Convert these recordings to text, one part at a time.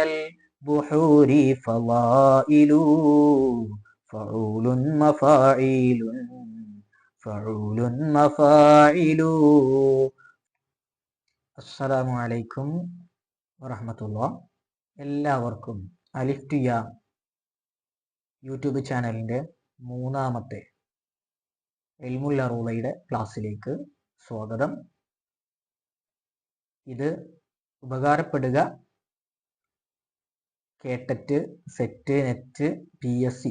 البحور فضائل فعول مفاعيل فعول مفاعل. അസ്സലാമു അലൈക്കും വറഹ്മത്തുള്ളാഹി. എല്ലാവർക്കും അലിഫ് ടു യാ യൂട്യൂബ് ചാനലിൻ്റെ മൂന്നാമത്തെ ഇൽമുൽ അറൂളയുടെ ക്ലാസ്സിലേക്ക് സ്വാഗതം. ഇത് ഉപകാരപ്പെടുക കേട്ടറ്റ്, സെറ്റ്, നെറ്റ്, PSC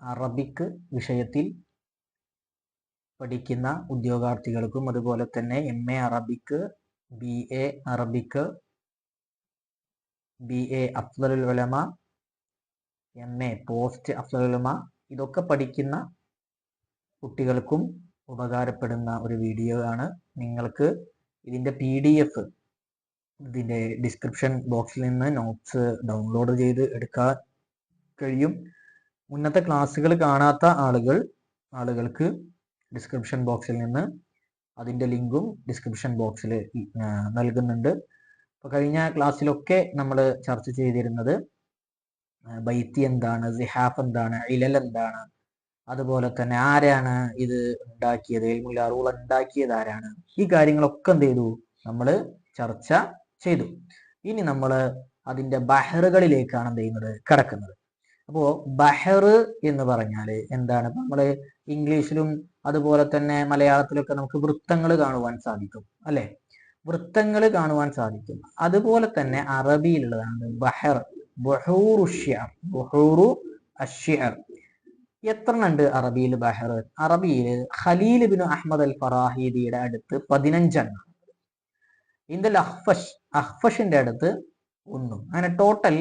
അറബിക് വിഷയത്തിൽ പഠിക്കുന്ന ഉദ്യോഗാർത്ഥികൾക്കും അതുപോലെ തന്നെ MA Arabic, BA Arabic, BA അഫ്ളലുൽ ഉലമ, MA പോസ്റ്റ് അഫ്ളലുൽ ഉലമ ഇതൊക്കെ പഠിക്കുന്ന കുട്ടികൾക്കും ഉപകാരപ്പെടുന്ന ഒരു വീഡിയോ ആണ്. നിങ്ങൾക്ക് ഇതിൻ്റെ PDF ഇതിൻ്റെ ഡിസ്ക്രിപ്ഷൻ ബോക്സിൽ നിന്ന് നോട്ട്സ് ഡൗൺലോഡ് ചെയ്ത് എടുക്കാൻ കഴിയും. മുന്നത്തെ ക്ലാസ്സുകൾ കാണാത്ത ആളുകൾക്ക് ഡിസ്ക്രിപ്ഷൻ ബോക്സിൽ നിന്ന് അതിൻ്റെ ലിങ്കും ഡിസ്ക്രിപ്ഷൻ ബോക്സിൽ നൽകുന്നുണ്ട്. അപ്പോൾ കഴിഞ്ഞ ക്ലാസ്സിലൊക്കെ നമ്മൾ ചർച്ച ചെയ്തിരുന്നത് ബൈത്തി എന്താണ്, സിഹാഫ് എന്താണ്, ഇലൽ എന്താണ്, അതുപോലെ തന്നെ ആരാണ് ഇത് ഉണ്ടാക്കിയത്, ഇൽമുൽ അറൂള ഉണ്ടാക്കിയത് ആരാണ്, ഈ കാര്യങ്ങളൊക്കെ എന്ത് ചെയ്തു നമ്മൾ ചർച്ച ചെയ്തു. ഇനി നമ്മൾ അതിൻ്റെ ബഹറുകളിലേക്കാണ് എന്ത് ചെയ്യുന്നത് കടക്കുന്നത്. അപ്പോൾ ബഹർ എന്ന് പറഞ്ഞാൽ എന്താണ്? നമ്മൾ ഇംഗ്ലീഷിലും അതുപോലെ തന്നെ മലയാളത്തിലൊക്കെ നമുക്ക് വൃത്തങ്ങൾ കാണുവാൻ സാധിക്കും, അല്ലെ? വൃത്തങ്ങൾ കാണുവാൻ സാധിക്കും. അതുപോലെ തന്നെ അറബിയിലുള്ളതാണ് ബഹർ, ബുഹൂറു ശിഅർ, ബുഹൂറു അശ്ശിഅർ. എത്ര ഉണ്ട് അറബിയിൽ ബഹർ? അറബിയിൽ ഖലീൽ ഇബ്നു അഹ്മദ് അൽ ഫറാഹിദിയുടെ അടുത്ത് 15 എണ്ണം, ഇന്ദൽ അഖ്ഫഷിന്റെ അടുത്ത് 1. അങ്ങനെ ടോട്ടൽ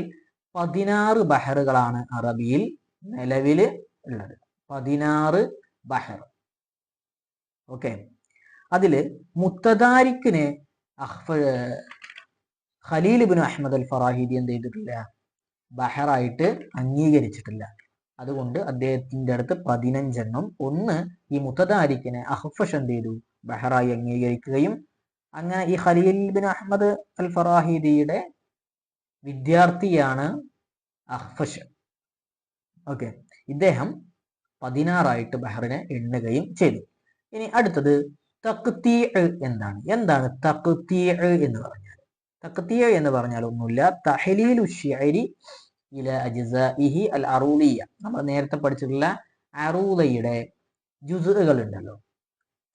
16 ബഹറുകളാണ് അറബിയിൽ നിലവിൽ ഉള്ളത്. 16 ബഹർ. ഓക്കെ, അതില് മുത്തദാരിക്കിനെ ഖലീൽ ഇബ്നു അഹ്മദ് അൽ ഫറാഹിദി എന്ത് ചെയ്തിട്ടില്ല? ബഹറായിട്ട് അംഗീകരിച്ചിട്ടില്ല. അതുകൊണ്ട് അദ്ദേഹത്തിന്റെ അടുത്ത് 15 എണ്ണം. ഒന്ന് ഈ മുത്തദാരിക്കിനെ അഖ്ഫഷ് എന്ത് ചെയ്തു? ബഹറായി അംഗീകരിക്കുകയും അങ്ങനെ ഈ ഖലീൽ ഇബ്നു അഹ്മദ് അൽ ഫറാഹിദിയുടെ വിദ്യാർത്ഥിയാണ് അഖ്ഫഷ്. ഓക്കെ, ഇദ്ദേഹം 16 ബഹറിനെ എണ്ണുകയും ചെയ്തു. ഇനി അടുത്തത് തഖ്തീഅ് എന്താണ്? എന്താണ് തഖ്തീഅ് എന്ന് പറഞ്ഞാൽ? തഖ്തീഅ് എന്ന് പറഞ്ഞാൽ ഒന്നുമില്ല, തഹ്ലീലു ശിഅരി ഇല അജ്സാഇഹി അൽ അറൂലിയ. നമ്മൾ നേരത്തെ പഠിച്ചിട്ടുള്ള അറൂലയുടെ ജുസ്ഉകൾ ഉണ്ടല്ലോ,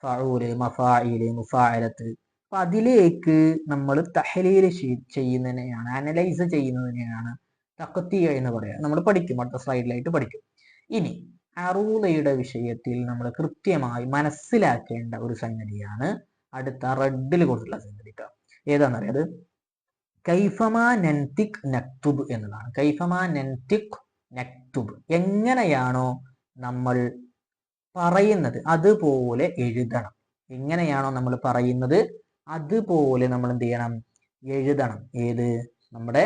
ഫഊല്, മഫാഇല്, മുഫാഅലത്ത്. അപ്പൊ അതിലേക്ക് നമ്മൾ തഹ്ലീൽ ചെയ്യുന്നതിനെയാണ്, അനലൈസ് ചെയ്യുന്നതിനെയാണ് തഖ്തീഅ് എന്ന് പറയുക. നമ്മൾ പഠിക്കും, അടുത്ത സ്ലൈഡിലായിട്ട് പഠിക്കും. ഇനി അറൂലയുടെ വിഷയത്തിൽ നമ്മൾ കൃത്യമായി മനസ്സിലാക്കേണ്ട ഒരു സംഗതിയാണ് അടുത്ത റെഡിൽ കൊടുത്തുള്ള സംഗതി. ഏതാണെന്നറിയാത്? കൈഫമാ നൻതിക് നക്തുബ് എന്നതാണ്. കൈഫമാ നൻതിക് നക്തുബ്, എങ്ങനെയാണോ നമ്മൾ പറയുന്നത് അതുപോലെ എഴുതണം. എങ്ങനെയാണോ നമ്മൾ പറയുന്നത് അതുപോലെ നമ്മൾ എന്ത് ചെയ്യണം? എഴുതണം. ഏത്? നമ്മുടെ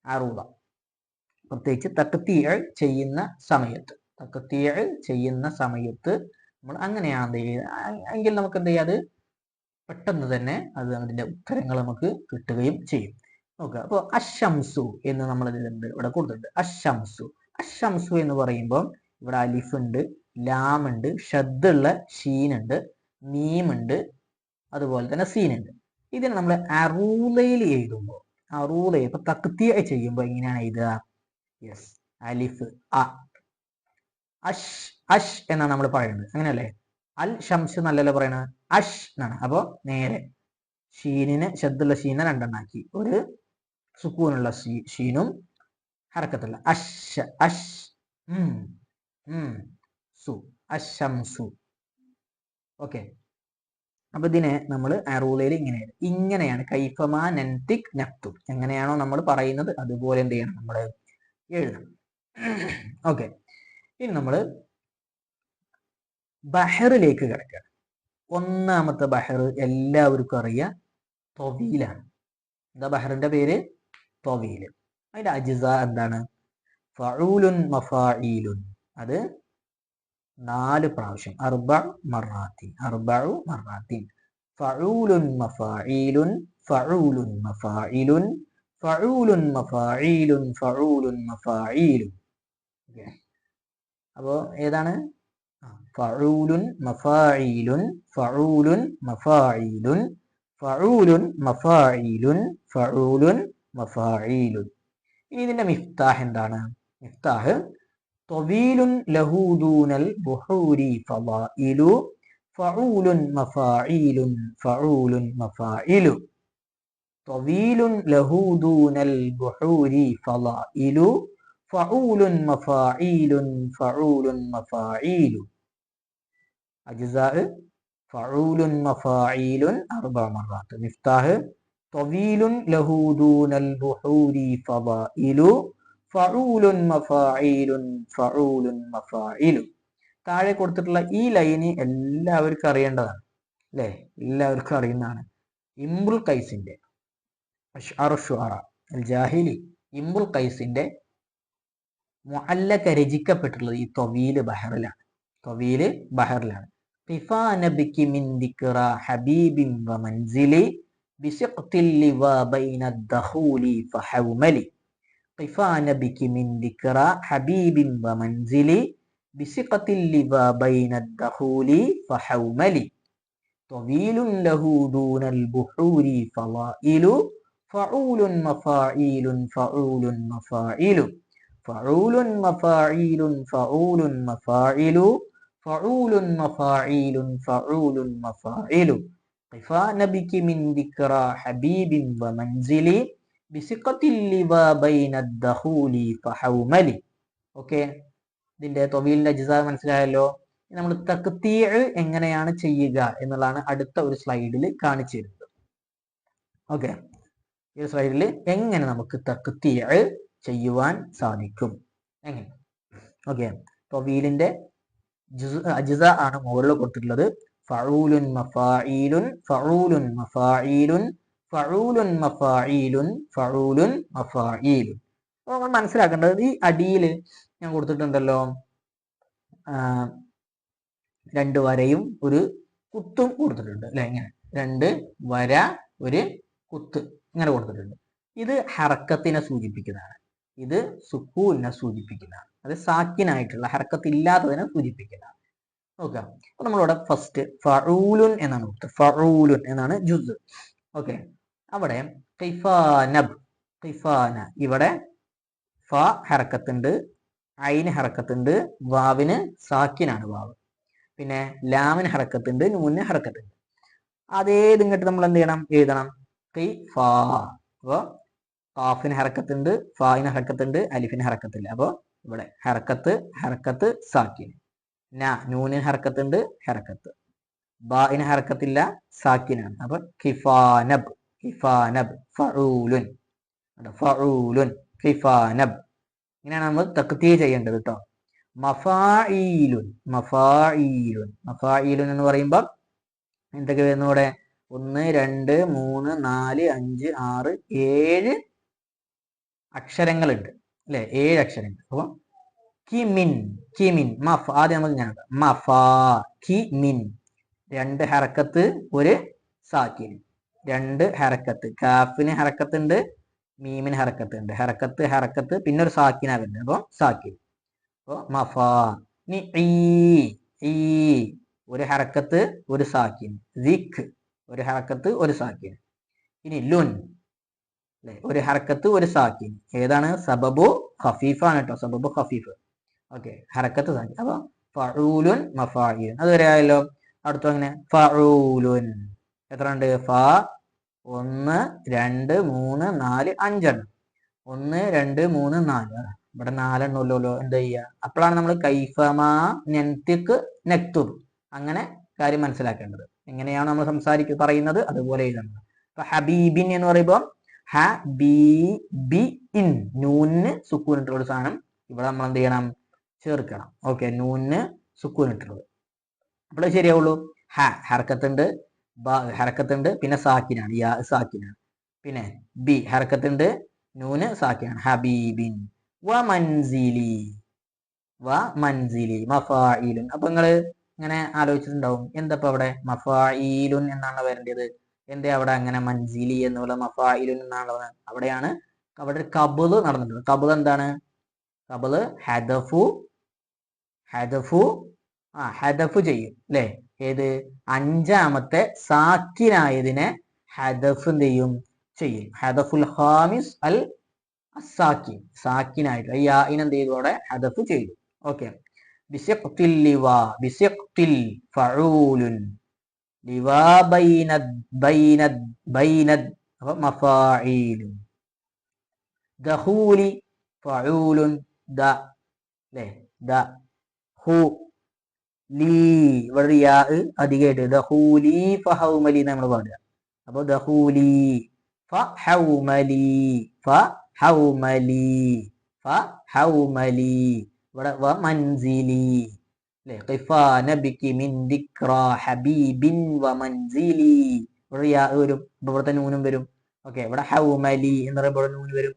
അറൂല. പ്രത്യേകിച്ച് തഖ്തീഅ് ചെയ്യുന്ന സമയത്ത്, തഖ്തീഅ് ചെയ്യുന്ന സമയത്ത് നമ്മൾ അങ്ങനെയാണ് എങ്കിൽ നമുക്ക് എന്ത് ചെയ്യാം? അത് പെട്ടെന്ന് തന്നെ അതിന്റെ ഉത്തരങ്ങൾ നമുക്ക് കിട്ടുകയും ചെയ്യും. നോക്കുക, അപ്പോൾ അശംസു എന്ന് നമ്മൾ ഇവിടെ കൊടുത്തിട്ടുണ്ട്. അശംസു, അശംസു എന്ന് പറയുമ്പോൾ ഇവിടെ അലിഫ് ഉണ്ട്, ലാം ഉണ്ട്, ഷദ്ദുള്ള ഷീൻ ഉണ്ട്, മീം ഉണ്ട്, അതുപോലെ തന്നെ സീൻ ഉണ്ട്. ഇതിന് നമ്മൾ അറൂലയിൽ എഴുതുമ്പോൾ, അറൂലയിൽ ഇപ്പൊ തഖ്തീഅ് ചെയ്യുമ്പോൾ എങ്ങനെയാണ് എഴുതുക? യെസ്, അലിഫ് അ, അഷ് അഷ് എന്നാണ് നമ്മൾ പറയുന്നത്, അങ്ങനെയല്ലേ? അൽ ഷംസ് എന്നല്ലല്ലോ പറയണത്, അഷ് എന്നാണ്. അപ്പൊ നേരെ ഷീനിന്, ഷദ്ദുള്ള ഷീനെ രണ്ടെണ്ണാക്കി, ഒരു സുക്കൂനുള്ള ഷീനും ഹറക്കത്തുള്ള അഷ്, അഷ് സു, അശംസു. ഓക്കെ, അപ്പൊ ഇതിനെ നമ്മൾ അറൂലയിൽ ഇങ്ങനെയാണ് കൈഫമാ നൻതിക് നക്തുബ്, എങ്ങനെയാണോ നമ്മൾ പറയുന്നത് അതുപോലെ എന്ത് ചെയ്യണം? നമ്മൾ എഴുതണം. ഓക്കെ, ഇനി നമ്മൾ ബഹറിലേക്ക് കിടക്കുകയാണ്. ഒന്നാമത്തെ ബഹർ എല്ലാവർക്കും അറിയാം, ത്വവീലാണ്. എന്താ ബഹറിന്റെ പേര്? ത്വവീൽ. അതിന്റെ അജ്സ എന്താണ്? ഫഊലുൻ മഫാഈലുൻ. അത് 4 പ്രാവശ്യം, 4 മറാത്തിൻ, 4 മറാത്തിൻ. ഫഊലുൻ മഫാഈലുൻ, ഫഊലുൻ മഫാഈലുൻ, ഫഊലുൻ മഫാഈലുൻ ഫഊലുൻ മഫാഈലു. ഓക്കെ, അപ്പോൾ ഏതാണ്? ഫഊലുൻ മഫാഈലുൻ ഫഊലുൻ മഫാഈലുൻ ഫഊലുൻ മഫാഈലുൻ ഫഊലുൻ മഫാഈലുൻ. ഇനി ഇതിന്റെ മിഫ്താഹ് എന്താണ്? മിഫ്താഹ് ത്വീലുൻ ലഹു ദൂനൽ ബുഹൂരി ഫളായിലു ഫഊലുൻ മഫാഈലുൻ ഫഊലുൻ മഫാഈലു. ത്വീലുൻ ലഹു ദൂനൽ ബുഹൂരി ഫളായിലു ഫഊലുൻ മഫാഈലുൻ ഫഊലുൻ മഫാഈലു. അജ്സാ ഫഊലുൻ മഫാഈലുൻ 4 മറات. മിഫ്താഹ് ത്വീലുൻ ലഹു ദൂനൽ ബുഹൂരി ഫളായിലു ഫഊലുൻ മഫാഈലുൻ ഫഊലുൻ മഫാഈലു. താഴെ കൊടുത്തിട്ടുള്ള ഈ ലൈന് എല്ലാവർക്കും അറിയേണ്ടതാണ് അല്ലേ? എല്ലാവർക്കും അറിയുന്നതാണ്. ഇംറുൽ ഖൈസിന്റെ അശ്അറു ശുഅറ അൽ ജാഹിലി ഇംറുൽ ഖൈസിന്റെ മുഅല്ലക രചിക്കപ്പെട്ടിട്ടുള്ളത് ഈ ത്വീല് ബഹറിലാണ്. ത്വീല് ബഹറിലാണ്. ഖിഫാ നബികി മിൻ ദിക്റ ഹബീബിൻ വമൻസിലി ബിസിഖ്തിൽ ലിവാ ബൈന ദഖൂലി ഫഹൗമലി. ഖിഫാ നബികി മിൻ ദിക്റ ഹബീബിൻ വമൻസിലി ബിസിഖ്തിൽ ലിവാ ബൈന ദഖൂലി ഫഹൗമലി. ത്വീലുൻ ലഹു ദൂനൽ ബുഹൂരി ഫളായിലു ഫഊലുൻ മഫാഈലുൻ ഫഊലുൻ മഫാഈലു ഫഊലുൻ മഫാഈലുൻ ഫഊലുൻ മഫാഈലു ഫഊലുൻ മഫാഈലുൻ ഫഊലുൻ മഫാഈലു. ഖിഫാ നബികി മിൻ ദിക്റ ഹബീബിൻ വമൻസിലി ബിസിഖ്തിൽ ലിവാ ബൈന ദഖൂലി ഫഹൗമലി. ഓക്കെ, ഇതിന്റെ ത്വീലിന്റെ അജ്സാ മനസ്സിലായല്ലോ. നമ്മൾ തഖ്തീഅ് എങ്ങനെയാണ് ചെയ്യുക എന്നുള്ളതാണ് അടുത്ത ഒരു സ്ലൈഡിൽ കാണിച്ചു തരുന്നത്. ഓക്കെ, ഈ സ്ലൈഡിൽ എങ്ങനെ നമുക്ക് തഖ്തീഅ് ചെയ്യുവാൻ സാധിക്കും എങ്ങനെ. ഓക്കെ, ത്വീലിന്റെ അജ്സാ ആണ് മുകളിൽ കൊടുത്തിട്ടുള്ളത്. ഫഊലുൻ മഫാഈലുൻ ഫഊലുൻ മഫാഈലുൻ ഫഊലുൻ മഫാഈലുൻ ഫഊലുൻ മഫാഈലുൻ. അപ്പോൾ നമ്മൾ മനസ്സിലാക്കേണ്ടത് ഈ അടിയിൽ ഞാൻ കൊടുത്തിട്ടുണ്ടല്ലോ 2 വരയും ഒരു കുത്തും കൊടുത്തിട്ടുണ്ട് അല്ലെ? ഇങ്ങനെ 2 വര ഒരു കുത്ത് ഇങ്ങനെ കൊടുത്തിട്ടുണ്ട്. ഇത് ഹറക്കത്തിനെ സൂചിപ്പിക്കുന്നതാണ്, ഇത് സുക്കൂനെ സൂചിപ്പിക്കുന്നതാണ്, അത് സാക്കിനായിട്ടുള്ള ഹറക്കത്ത് ഇല്ലാത്തതിനെ സൂചിപ്പിക്കുന്നതാണ്. ഓക്കെ, അപ്പൊ നമ്മളിവിടെ ഫസ്റ്റ് ഫഊലുൻ എന്നാണ് കൊടുത്തത്. ഫഊലുൻ എന്നാണ് ജുസ്. ഓക്കെ, അവിടെ ഖിഫാനബ് ഖിഫാന, ഇവിടെ ഫ ഹറക്കത്തുണ്ട്, ഐന് ഹറക്കത്തുണ്ട്, വാവിന് സാക്കിനാണ് വാവ്, പിന്നെ ലാമിന് ഹറക്കത്തുണ്ട്, നൂനിന് ഹറക്കത്തുണ്ട്. അതേ ഇങ്ങോട്ട് നമ്മൾ എന്ത് ചെയ്യണം? എഴുതണം ഖിഫാ. അപ്പോൾ ഖാഫിന് ഹറക്കത്തുണ്ട്, ഫായിന് ഹറക്കത്തുണ്ട്, അലിഫിന് ഹറക്കത്തില്ല. അപ്പോൾ ഇവിടെ ഹറക്കത്ത് ഹറക്കത്ത് സാക്കിന്. നൂനിന് ഹറക്കത്തുണ്ട്, ഹറക്കത്ത്. ബായിന് ഹറക്കത്തില്ല, സാക്കിനാണ്. അപ്പൊ ഖിഫാനബ് ഖിഫാനബ് ഫഊലുൻ ഫഊലുൻ ഖിഫാനബ്. ഇങ്ങനെയാണ് നമ്മൾ തഖ്തീ ചെയ്യേണ്ടത് കേട്ടോ. മഫാഈലുൻ മഫാഈലുൻ മഫാഈലുൻ എന്ന് പറയുമ്പോൾ എന്തൊക്കെ വരുന്നു ഇവിടെ? 1 2 3 4 5 6 7 അക്ഷരങ്ങളുണ്ട് അല്ലെ? 7 അക്ഷരങ്ങൾ. അപ്പോൾ കിമിൻ കിമിൻ മഫ്, ആദ്യം നമുക്ക് ഞാൻ മഫാ കിമിൻ, 2 ഹറക്കത്ത് ഒരു സാക്കിന്, 2 ഹറക്കത്ത്. കാഫിന് ഹറക്കത്തുണ്ട്, മീമിന് ഹറക്കത്തുണ്ട്, ഹറക്കത്ത് ഹറക്കത്ത്, പിന്നെ ഒരു സാക്കിനാ വരുന്നത്. അപ്പോൾ സാക്കിൻ. അപ്പോൾ മഫാ. ഇനി ഈ ഒരു ഹറക്കത്ത് ഒരു സാക്കിൻ, ദിക് ഒരു ഹറക്കത്ത് ഒരു സാക്കിൻ. ഇനി ലുൻ അല്ലെ? ഒരു ഹറക്കത്ത് ഒരു സാക്കിൻ. ഏതാണ്? സബബു ഖഫീഫാണ് കേട്ടോ, സബബു ഖഫീഫ്. ഓക്കെ, ഹറക്കത്ത് സാക്കിൻ. അപ്പൊ ഫഊലുൻ മഫാഈലുൻ അതുവരെ ആയല്ലോ. അടുത്ത അങ്ങനെ ഫഊലുൻ എത്ര ഉണ്ട്? ഫ 1 2 3 4 5 എണ്ണം. 1 2 3 4. ഇവിടെ 4 എണ്ണമല്ലോ. എന്താ ചെയ്യുക? അപ്പോഴാണ് നമ്മൾ കൈഫമാ നൻതിഖ് നക്തുബ് അങ്ങനെ കാര്യം മനസ്സിലാക്കേണ്ടത്. എങ്ങനെയാണ് നമ്മൾ പറയുന്നത് അതുപോലെ എഴുതണം. അപ്പൊ ഹബീബിൻ എന്ന് പറയുമ്പോൾ ഹബീബിൻ, നൂനിന് സുക്കൂൻ ഇട്ടുള്ള സാധനം ഇവിടെ നമ്മൾ എന്ത് ചെയ്യണം? ചേർക്കണം. ഓക്കെ, നൂനിന് സുക്കൂൻ ഇട്ടുള്ളത്. അപ്പോൾ ശരിയാവുള്ളൂ. ഹർക്കത്തുണ്ട്, ഹർക്കത്തുണ്ട്, പിന്നെ സാക്കിനാണ്, യാ സാക്കിനാണ്, പിന്നെ ബി ഹർക്കത്തുണ്ട്, നൂന് സാക്കിനാണ്. ഹബീബിൻ വ മൻസിലി വ മൻസിലി മഫായിലുൻ. അപ്പൊ നിങ്ങൾ ഇങ്ങനെ ആലോചിച്ചിട്ടുണ്ടാവും, എന്തപ്പോ അവിടെ മഫായിലുൻ എന്നാണ് വരേണ്ടത്, എന്തേ അവിടെ അങ്ങനെ മൻസിലി എന്നുള്ള മഫായിലുൻ എന്നാണുള്ളത്? അവിടെയാണ് അവിടെ ഒരു കബുല് നടന്നിട്ടുണ്ട്. കബുൽ എന്താണ്? കബുല് ഹദഫു ഹദഫു ഹദഫ് ചെയ്യും അല്ലെ? ഏത്? അഞ്ചാമത്തെ സാക്കിനായതിനെ ഹദഫ് എന്ത് ചെയ്യും? ചെയ്യും. ഹദഫുൽ ഖാമിസ് അൽ സാക്കിൻ, സാക്കിനായിട്ട് എന്ത് ചെയ്തു? അവിടെ ഹദഫ് ചെയ്തു. ഓക്കെ. ബിസിഖ്തിൽ ലിവാ, ബിസിഖ്തിൽ ഫഊലുൻ, ലിവാ ബൈനദ് ബൈനദ് ബൈനദ് മഫാഈലുൻ, ദഖൂലി ഫഊലുൻ, ദ അല്ലേ? ദ ഹു ലീ, ഇവിടെ യാ അധികമായിട്ട് ദഖൂലി ഫഹൗമലി നമ്മൾ പാടുക. അപ്പൊ ദഖൂലി ഫഹൗമലി, ഫഹൗമലി, ഫഹൗമലി, ഇവിടെ വമൻസിലി അല്ലേ? ഖിഫാന ബികി മിൻ ദിക്റാ ഹബീബിൻ വമൻസിലി, ഇവിടെ യാ വരും, ഇവിടെ നൂനും വരും. ഓക്കെ. ഇവിടെ ഹൗമലി എന്ന് പറയുമ്പോൾ നൂന് വരും.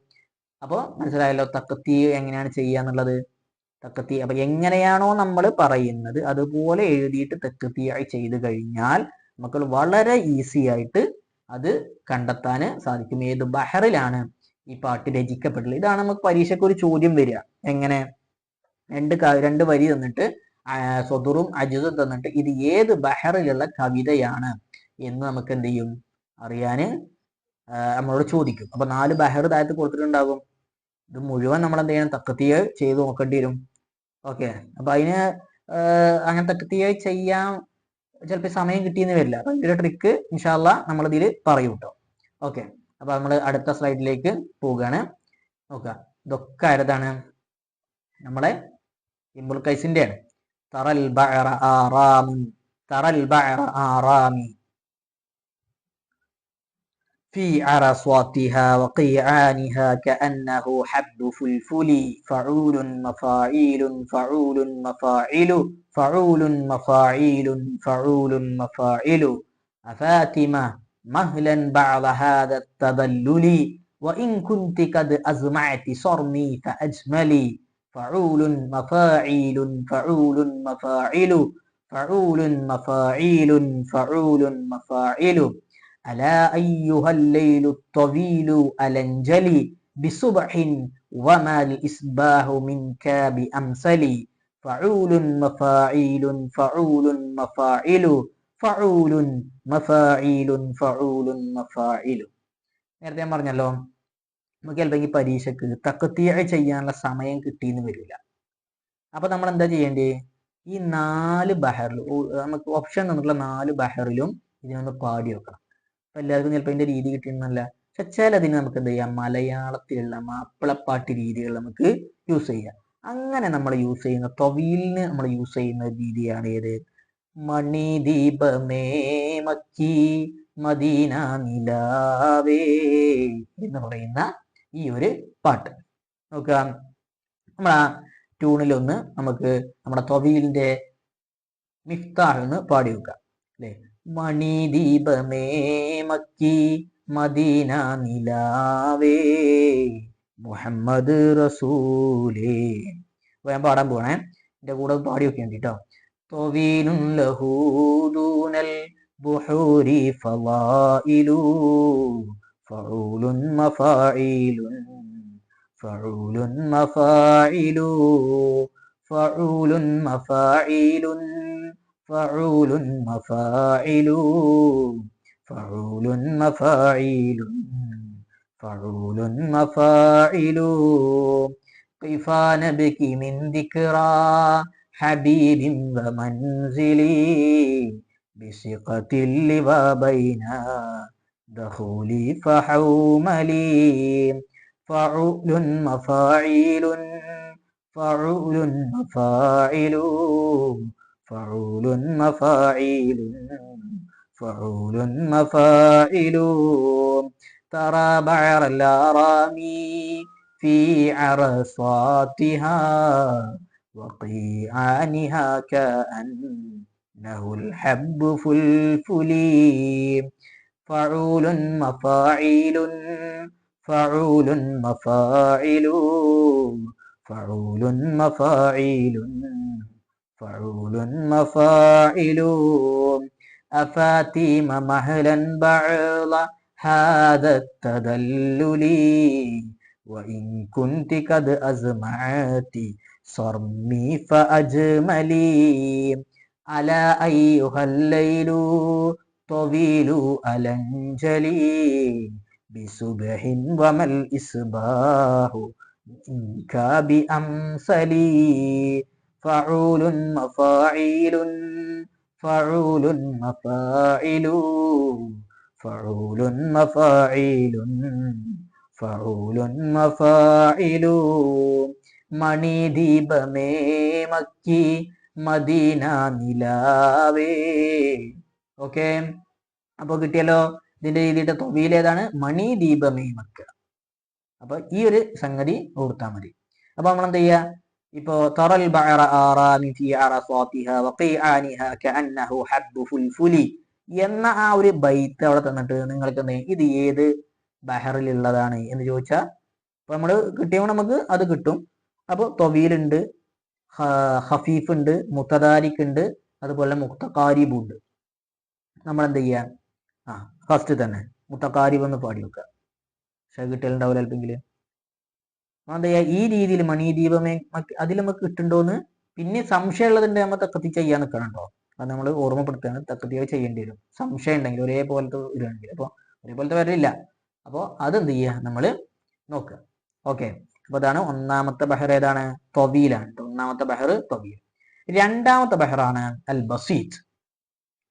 അപ്പോൾ മനസ്സിലായല്ലോ തഖ്തീ എങ്ങനെയാണ് ചെയ്യുക എന്നുള്ളത്. തഖ്തീ അപ്പൊ എങ്ങനെയാണോ നമ്മൾ പറയുന്നത് അതുപോലെ എഴുതിയിട്ട് തഖ്തീആയി ചെയ്തു കഴിഞ്ഞാൽ നമുക്ക് വളരെ ഈസി ആയിട്ട് അത് കണ്ടെത്താൻ സാധിക്കും. ഏത് ബഹറിലാണ് ഈ പാട്ട് രചിക്കപ്പെട്ടുള്ളത്. ഇതാണ് നമുക്ക് പരീക്ഷയ്ക്ക് ഒരു ചോദ്യം വരിക. എങ്ങനെ? രണ്ട് വരി തന്നിട്ട് സ്വദുറും അജ്സും തന്നിട്ട് ഇത് ഏത് ബഹറിലുള്ള കവിതയാണ് എന്ന് നമുക്ക് എന്ത് ചെയ്യും? അറിയാന് നമ്മളോട് ചോദിക്കും. അപ്പൊ 4 ബഹർ താഴത്ത് കൊടുത്തിട്ടുണ്ടാകും. ഇത് മുഴുവൻ നമ്മൾ എന്ത് ചെയ്യണം? തഖ്തീ ചെയ്ത് നോക്കേണ്ടി വരും. ഓക്കെ. അപ്പൊ അതിന് അങ്ങനെ തഖ്തീ ചെയ്യാൻ ചിലപ്പോൾ സമയം കിട്ടിയെന്ന് വരില്ല. അപ്പൊ ഇതിന്റെ ട്രിക്ക് ഇൻഷാ അല്ലാഹ് നമ്മളിതിൽ പറയും കേട്ടോ. ഓക്കെ. അപ്പൊ നമ്മൾ അടുത്ത സ്ലൈഡിലേക്ക് പോവുകയാണ്. നോക്കുക, ഇതൊക്കെ ആരതാണ്? നമ്മളെ ഇംറുൽ ഖൈസിന്റെ ആണ്. തറൽ ബഅറ ആറാമി, തറൽ ബഅറ ആറാമി في عرصاتها وقيعانها كأنه حب فلفل، فعول مفاعيل فعول مفاعل، فعول مفاعيل فعول مفاعل، أفاتمة مهلا بعض هذا التذلل، وإن كنت قد أزمعت صرمي فأجملي، فعول مفاعيل فعول مفاعل، فعول مفاعيل فعول مفاعل، ألا أيها الليل الطويل ألنجلي بصبح وما الإصباح منك بأمثلي، فعول مفاعيل فعول مفاعل، فعول مفاعيل فعول مفاعل. നേരത്തെ ഞാൻ പറഞ്ഞല്ലോ നമുക്ക് ചിലപ്പോൾ ഈ പരീക്ഷയ്ക്ക് തഖ്തീ ചെയ്യാനുള്ള സമയം കിട്ടിയെന്ന് വരില്ല. അപ്പൊ നമ്മൾ എന്താ ചെയ്യേണ്ടത്? ഈ 4 ബഹറിൽ നമുക്ക് ഓപ്ഷൻ തന്നിട്ടുള്ള 4 ബഹറിലും ഇതിനൊന്ന് പാടി വെക്കണം. അപ്പൊ എല്ലാവർക്കും ചിലപ്പോൾ ഇതിന്റെ രീതി കിട്ടിയെന്നല്ല. പക്ഷെ ചിലതിന് നമുക്ക് എന്ത് ചെയ്യാം? മലയാളത്തിലുള്ള മാപ്പിളപ്പാട്ട് രീതികൾ നമുക്ക് യൂസ് ചെയ്യാം. അങ്ങനെ നമ്മൾ യൂസ് ചെയ്യുന്ന തൊവീലിന് നമ്മൾ യൂസ് ചെയ്യുന്ന രീതിയാണ് ഏത്? മണിദീപമേ മക്കി മദീന നിലാവേ എന്ന് പറയുന്ന ഈ ഒരു പാട്ട് നോക്കുക. നമ്മൾ ആ ട്യൂണിലൊന്ന് നമുക്ക് നമ്മുടെ തൊവീലിന്റെ മിഫ്താഹ് എന്ന് പാടി വെക്കുക അല്ലേ? മണിദീപമേ മക്കി മദീന നിലാവേ മുഹമ്മദ് റസൂലേ. ഞാൻ പാടാൻ പോണേ, എന്റെ കൂടെ പാടി വെക്കാൻ വേണ്ടിട്ടോ. തൊവീലുൻ ലഹൂ ദൂനൽ ബുഹൂരി ഫളായിലു, ഫഊലുൻ മഫായിലുൻ ഫഊലുൻ മഫായിലു, ഫഊലുൻ മഫായിലുൻ ഫഊലുൻ മഫായിലു, ഫഊലുൻ മഫായിലുൻ ഫഊലുൻ മഫായിലു, ഖിഫാ നബ്കി മിൻ ദിക്റാ ഹബീബിൻ വമൻസിലി ബിസിഖത്തിൽ ലിവാ ബൈന ദഖൂലി ഫഹൗമലി, ഫഊലുൻ മഫായിലുൻ ഫഊലുൻ മഫായിലു, ഫഊലുൻ മഫായിലുൻ ഫഊലുൻ മഫായിലു, തറാ ബഅറൽ ആറാമി ഫീ അറസാതിഹാ വഖീആനിഹാ കഅന്നഹുൽ ഹബ്ബു ഫുൽഫുലി, ഫഊലുൻ മഫായിലുൻ ഫഊലുൻ മഫായിലു, ഫഊലുൻ മഫായിലുൻ ഫഊലുൻ മഫായിലു, أفاتيم مهلا بعض هذا التدلل وإن كنت قد أزمعت صرمي فأجملي ألا أيها الليل طويل ألنجلي بصبح وما الإصباح منك بأمثلي فعول مفاعيل فعول مفاعل فعول مفاعيل فعول مفاعل മണിദീപമേ മക്കി മദീന നിലാവേ. ഓക്കെ, അപ്പൊ കിട്ടിയല്ലോ. ഇതിന്റെ രീതിയുടെ തൊവീൽ ഏതാണ്? മണിദീപമേ മക്ക. അപ്പൊ ഈ ഒരു സംഗതി ഓർത്താൽ മതി. അപ്പൊ നമ്മൾ എന്ത് ചെയ്യാ? ഇപ്പോ തറൽ ബഅറ ആറാനി ഫീ അറസാതിഹ വഖീആനിഹ കഅന്നഹു ഹബ്ബു ഫുൽഫുലി എന്ന ആ ഒരു ബൈത്ത് അവിടെ തന്നിട്ട് നിങ്ങൾക്ക് എന്ത് ഇത് ഏത് ബഹറിലുള്ളതാണ് എന്ന് ചോദിച്ചാൽ അപ്പൊ നമ്മൾ കിട്ടിയപ്പോൾ നമുക്ക് അത് കിട്ടും. അപ്പോൾ തൊവീലുണ്ട്, ഹഫീഫ് ഉണ്ട്, മുത്തദാരിക് ഉണ്ട്, അതുപോലെ മുക്തകാരിബ് ഉണ്ട്. നമ്മൾ എന്ത് ചെയ്യാ? ഫസ്റ്റ് തന്നെ മുത്തകാരിബ് എന്ന് പാടി വെക്കുക. പക്ഷെ കിട്ടലുണ്ടാവില്ല അല്പെങ്കിൽ. എന്താ ചെയ്യാ? ഈ രീതിയിൽ മണിദീപമേ അതിൽ നമുക്ക് കിട്ടുന്നുണ്ടോന്ന് പിന്നെ സംശയം ഉള്ളതുണ്ട് നമ്മൾ തക്കത്തി ചെയ്യാൻ നിൽക്കണം കേട്ടോ. അത് നമ്മൾ ഓർമ്മപ്പെടുത്തുകയാണ്. തക്കത്തിയോ ചെയ്യേണ്ടി വരും സംശയം ഉണ്ടെങ്കിൽ, ഒരേപോലത്തെ ഇടുകയാണെങ്കിൽ. അപ്പോൾ ഒരേപോലത്തെ വരില്ല. അപ്പോൾ അതെന്ത് ചെയ്യുക? നമ്മൾ നോക്കുക. ഓക്കെ, അപ്പൊ അതാണ് ഒന്നാമത്തെ ബഹർ. ഏതാണ്? തൊവീലാണ്. ഒന്നാമത്തെ ബഹർ തൊവീൽ. രണ്ടാമത്തെ ബഹറാണ് അൽ ബസീത്ത്.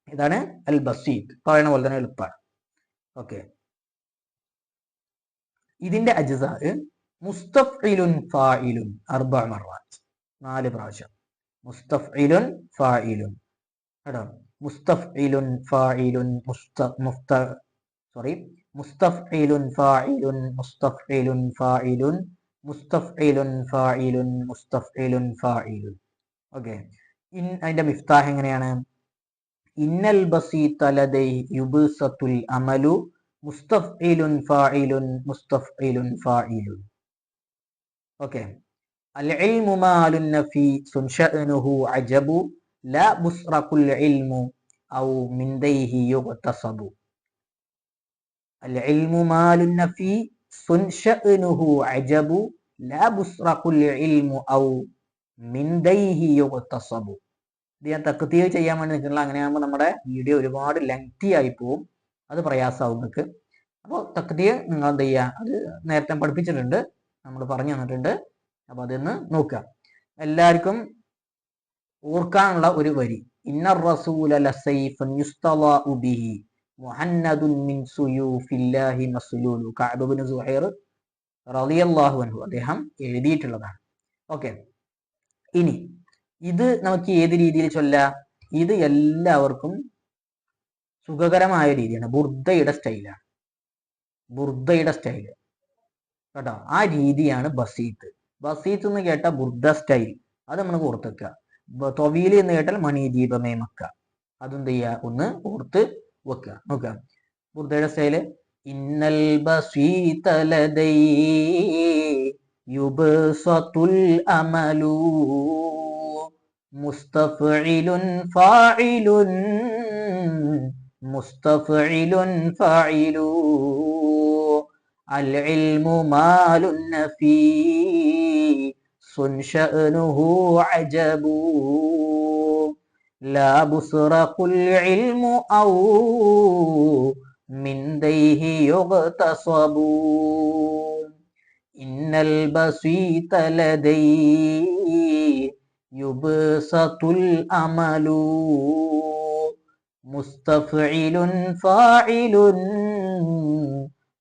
ഇതാണ് അൽ ബസീത്ത്. പറയുന്ന പോലെ തന്നെ എളുപ്പമാണ്. ഓക്കെ, ഇതിന്റെ അജ്സാ മുസ്തഫ്ഇലുൻ ഫാഇലുൻ അർബഅ മർറാത്ത്, 4 പ്രാവശ്യം. മുസ്തഫ്ഇലുൻ ഫാഇലുൻ കേട്ടോ. മുസ്തഫ്ഇലുൻ ഫാഇലുൻ മുസ്തഫ്ഇലുൻ ഫാഇലുൻ മുസ്തഫ്ഇലുൻ ഫാഇലുൻ മുസ്തഫ്ഇലുൻ ഫാഇലുൻ മുസ്തഫ്ഇലുൻ ഫാഇലുൻ. ഓക്കെ, അതിന്റെ മിഫ്താഹ് എങ്ങനെയാണ്? ഇന്നൽ ബസീത ലദൈ യുബ്സത്തുൽ അമലു മുസ്തഫ്ഇലുൻ ഫാഇലുൻ മുസ്തഫ്ഇലുൻ ഫാഇലുൻ. ഓക്കെ, അൽ ഇൽമു മാലുൻ നഫീസുൻ ശഅനുഹു അജബു ലാ ബുസ്റകുൽ ഇൽമു ഔ മിൻ ദൈഹി യുഗ്തസബു. അൽ ഇൽമു മാലുൻ നഫീസുൻ ശഅനുഹു അജബു ലാ ബുസ്റകുൽ ഇൽമു ഔ മിൻ ദൈഹി യുഗ്തസബു. ഇത് ഞാൻ തഖ്തീർ ചെയ്യാൻ വേണ്ടി നിൽക്കുന്നില്ല. അങ്ങനെയാകുമ്പോൾ നമ്മുടെ വീഡിയോ ഒരുപാട് ലെങ്തി ആയി പോവും. അത് പ്രയാസമാവും നിങ്ങൾക്ക്. അപ്പോൾ തഖ്തീർ നിങ്ങൾ എന്ത് ചെയ്യുക? അത് നേരത്തെ പഠിപ്പിച്ചിട്ടുണ്ട്, നമ്മൾ പറഞ്ഞു തന്നിട്ടുണ്ട്. അപ്പൊ അതൊന്ന് നോക്കുക. എല്ലാവർക്കും ഓർക്കാനുള്ള ഒരു വരി, ഇന്നർ റസൂല ലസൈഫുൻ യുസ്തളാഉ ബിഹി മുഹന്നദുൻ മിൻ സുയൂഫില്ലാഹി മസ്ലൂലു. കഅബ് ഇബ്നു സുഹൈർ റളിയല്ലാഹു അൻഹു അദ്ദേഹം എഴുതിയിട്ടുള്ളതാണ്. ഓക്കെ, ഇനി ഇത് നമുക്ക് ഏത് രീതിയിൽ ചൊല്ലാം? ഇത് എല്ലാവർക്കും സുഖകരമായ രീതിയാണ്. ബുർദയുടെ സ്റ്റൈലാണ്. ബുർദയുടെ സ്റ്റൈല് കേട്ടോ. ആ രീതിയാണ് ബസീത്ത്. ബസീത്ത് എന്ന് കേട്ട ബുർദ സ്റ്റൈൽ, അത് നമ്മൾ ഓർത്തുവെക്കുക. തൊവീല് എന്ന് കേട്ടാൽ മണിദീപമേ മക്ക. അതെന്ത് ചെയ്യുക? ഒന്ന് ഓർത്ത് വെക്കുക. നോക്കുക ബുർദയുടെ സ്റ്റൈല്. ഇന്നൽ ബസീത ലദൈ യുബ്സത്തുൽ അമലു മുസ്തഫ്ഇലുൻ ഫാഇലുൻ മുസ്തഫ്ഇലുൻ ഫാഇലു അൽ ഇൽമു മാലുൻ നഫീസുൻ ശഅനുഹു അജബു ലാ ബുസ്റഖുൽ ഇൽമു ഔ മിൻ ദൈഹി യുഗ്തസബു ഇന്നൽ ബസീത ലദൈ യുബ്സത്തുൽ അമലു മുസ്തഫ്ഇലുൻ ഫാഇലുൻ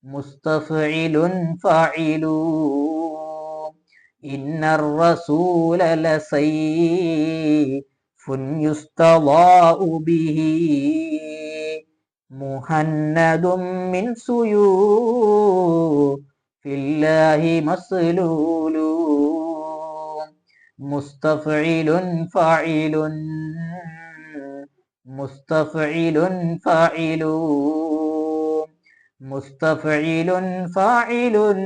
മുസ്തഫ്ഇലുൻ ഫാഇലു ഇന്നർ റസൂല ലസൈഫുൻ യുസ്തളാഉ ബിഹി മുഹന്നദും മിൻ സുയൂഫില്ലാഹി മസ്ലൂലു മുസ്തഫ്ഇലുൻ ഫാഇലുൻ മുസ്തഫ്ഇലുൻ ഫാഇലു മുസ്തഫ്ഇലുൻ ഫാഇലുൻ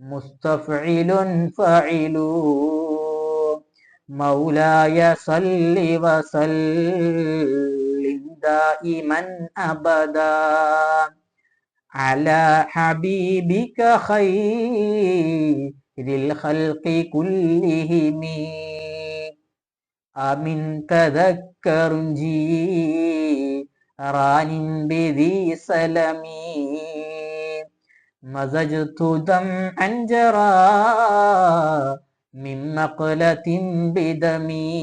മുസ്തഫ്ഇലുൻ ഫാഇലു മൗലായ സല്ലി വസല്ലിം ദായിമൻ അബദാ على حبيبك خير الخلق كلهم أمن تذكر جيران بذي سلم مزجت دمعا جرى من مقلة بدمي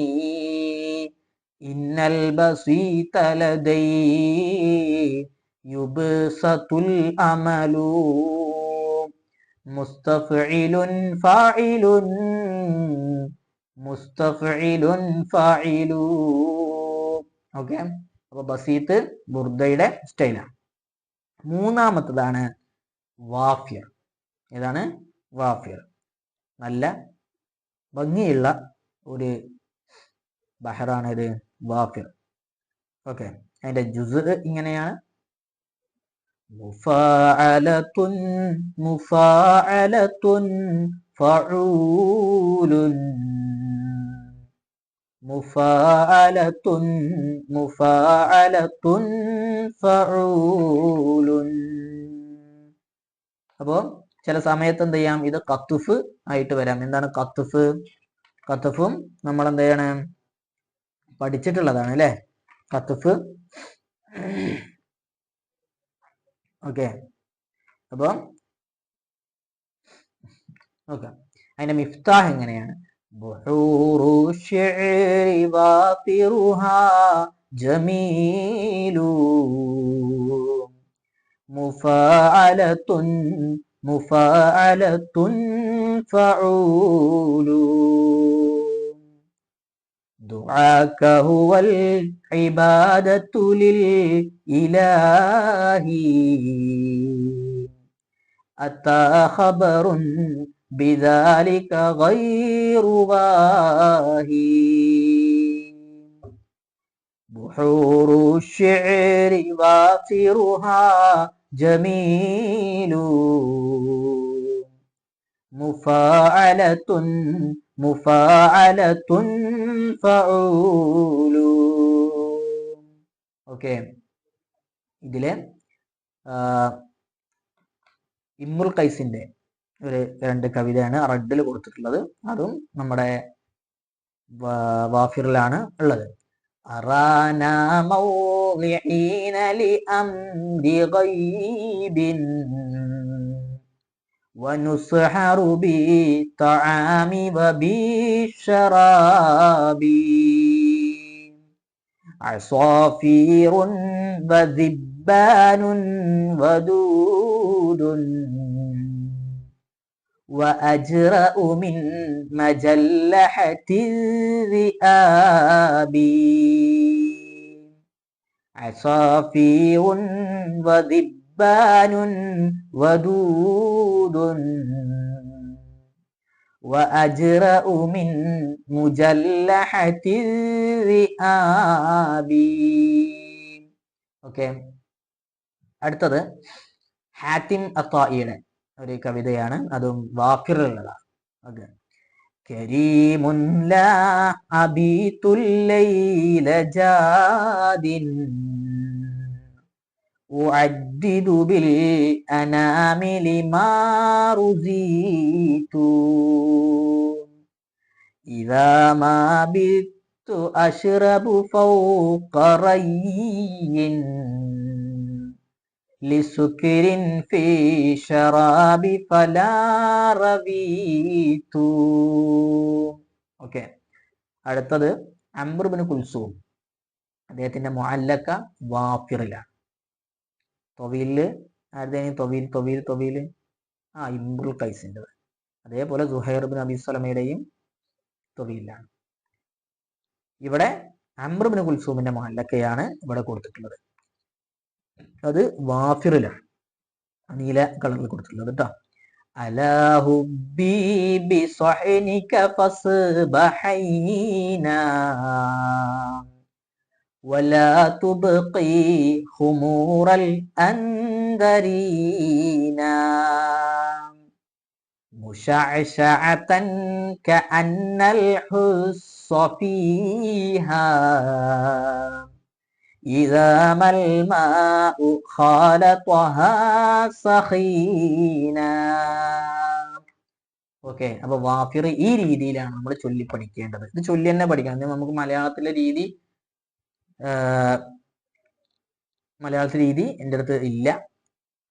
إن البسيط لدي يبسط الأمل مستفعل فاعل മുസ്തഫിലുൻ ഫാഇലു. ഓക്കെ, അപ്പൊ ബസീത്ത് ബുർദയുടെ സ്റ്റൈലാണ്. മൂന്നാമത്തതാണ് വാഫിർ. ഏതാണ്? വാഫിർ. നല്ല ഭംഗിയുള്ള ഒരു ബഹറാണ് ഇത് വാഫിർ. ഓക്കെ, അതിന്റെ ജുസ് ഇങ്ങനെയാണ്: മുഫാഅലത്തുൻ മുഫാഅലത്തുൻ ഫഊലുൻ മുഫാഅലത്തുൻ മുഫാഅലത്തുൻ ഫഊലുൻ. അപ്പോ ചില സമയത്ത് എന്ത് ചെയ്യാം, ഇത് ഖത്തുഫ് ആയിട്ട് വരാം. എന്താണ് ഖത്തുഫ്? ഖത്തുഫും നമ്മൾ എന്ത് ചെയ്യണം, പഠിച്ചിട്ടുള്ളതാണ് അല്ലെ, ഖത്തുഫ്. ഓക്കെ, അപ്പൊ നോക്കാം അതിന്റെ മിഫ്താഹ് എങ്ങനെയാണ്: ബുഹൂറു ശിഅരി വാതിറുഹാ ജമീലു മുഫാഅലത്തുൻ മുഫാഅലത്തുൻ ഫഊലു ദുആക ഹുവൽ ഇബാദത്തു ലിൽ ഇലാഹി അതാ ഖബറുൻ بذلك غير واهي بحور الشعر وافرها جميل مفاعلة مفاعلة فعول. ഓക്കെ, ഇതിലെ ഇമ്രുൽ ഖൈസിന്റെ ഒരു 2 കവിതയാണ് റദ്ദിൽ കൊടുത്തിട്ടുള്ളത്. അതും നമ്മുടെ വാഫിറിലാണ് ഉള്ളത്. അറാന മൗളിഈന ലിഅംരി ഗൈബിൻ വനുസ്ഹറു ബിത്തആമി വബിശ്ശറാബി അസാഫീറുൻ വദിബ്ബാനുൻ വദൂദുൻ وأجرأ من مجلحة الذئاب عصافير وذبان ودود وأجرأ من مجلحة الذئاب. ഓക്കെ, അടുത്തത് ഹാത്തിം അത്തായിയുടെ ഒരു കവിതയാണ്, അതും വാഫിറിലുള്ളതാണ്. ഓക്കെ, കരീമുൻ ലാ അബീതുൽ ലൈല ജാദിൻ ഉഅദ്ദിദു ബിൽ അനാമി ലിമാ റുസീതു ഇദാ മാ ബിത്തു അശ്റബു ഫൗഖ റയ്യിൻ ലിസുക്രിൻ ഫീ ശറാബി ഫലാ റവീതു. ഓക്കെ, അടുത്തത് അംർ ഇബ്നു കുൽസൂം. അദ്ദേഹത്തിന്റെ മുഅല്ലഖ വാഫിറിലാണ്. തൊവീല് ആരുടെയും തൊവീല് ഇംറുൽ ഖൈസിന്റെ. അതേപോലെ സുഹൈർ ഇബ്നു അബി സലമയുടെയും തൊവീലാണ്. ഇവിടെ അംർ ഇബ്നു കുൽസൂമിന്റെ മുഅല്ലഖയാണ് ഇവിടെ കൊടുത്തിട്ടുള്ളത്. അത് വാഫിറിലാണ്, നീല കളറിൽ കൊടുത്തിട്ടുള്ളത് കേട്ടോ. അലാഹുബി ബിസ്വഹ്നിക ഫസ്ബഹൈനാ വലാ തുബ്ഖി ഖുമൂറൽ അൻദരീനാ മുശഅശഅതൻ കഅന്നൽ ഹുസ്സ ഫീഹാ إذا ما الماء خالطها سخينا. ഓക്കെ, അപ്പൊ വാഫിർ ഈ രീതിയിലാണ് നമ്മൾ ചൊല്ലി പഠിക്കേണ്ടത്. ഇത് ചൊല്ലി തന്നെ പഠിക്കണം. നമുക്ക് മലയാളത്തിലെ രീതി എൻ്റെ അടുത്ത് ഇല്ല.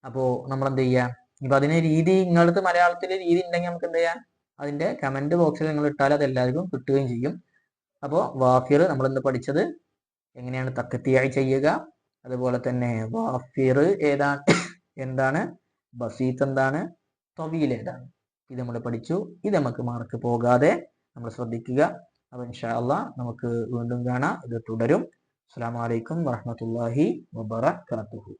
അപ്പോൾ നമ്മൾ എന്ത് ചെയ്യാം, ഇപ്പൊ അതിന് രീതി നിങ്ങളുടെ അടുത്ത് മലയാളത്തിലെ രീതി ഉണ്ടെങ്കിൽ നമുക്ക് എന്ത് ചെയ്യാം, അതിന്റെ കമന്റ് ബോക്സിൽ നിങ്ങൾ ഇട്ടാൽ അത് എല്ലാവർക്കും കിട്ടുകയും ചെയ്യും. അപ്പോൾ വാഫിർ നമ്മൾ ഇന്ന് പഠിച്ചത് എങ്ങനെയാണ് തഖ്തിയായി ചെയ്യുക, അതുപോലെ തന്നെ വാഫിർ ഏതാണ്, എന്താണ് ബസീത്ത്, എന്താണ് തവീൽ, ഏതാണ്, ഇത് നമ്മൾ പഠിച്ചു. ഇത് നമുക്ക് മാർക്ക് പോകാതെ നമ്മൾ ശ്രദ്ധിക്കുക. അപ്പോൾ ഇൻഷാ അല്ലാഹ് നമുക്ക് വീണ്ടും കാണാം. ഇത് തുടരും. അസ്സലാമു അലൈക്കും വറഹ്മത്തുള്ളാഹി വബറകാതുഹു.